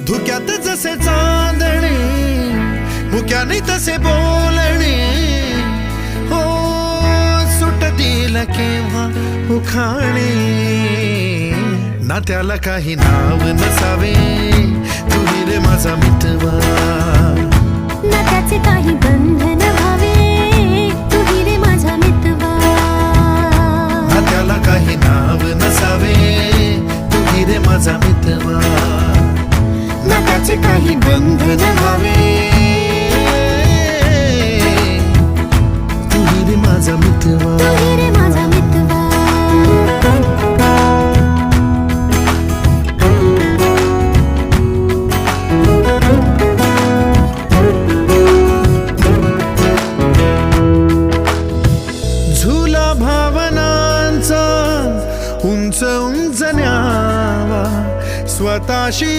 धुक्यात जसे चांदणे, मुक्याने तसे बोलणे, हो सुटतील केव्हा उखाणे. ना त्याला काही नाव नसावे, तुही रे माझा मितवा. ना त्याचे काही बंधन व्हावे, तुही रे माझा मितवा. ना त्याला काही नाव नसावे, तुही रे माझा मितवा. ना त्याचे काही बंधन व्हावे, तुही रे माझा मितवा. तुही रे माझा मितवा. झुला भावनांचा उंच उंच न्यावा, स्वतःशी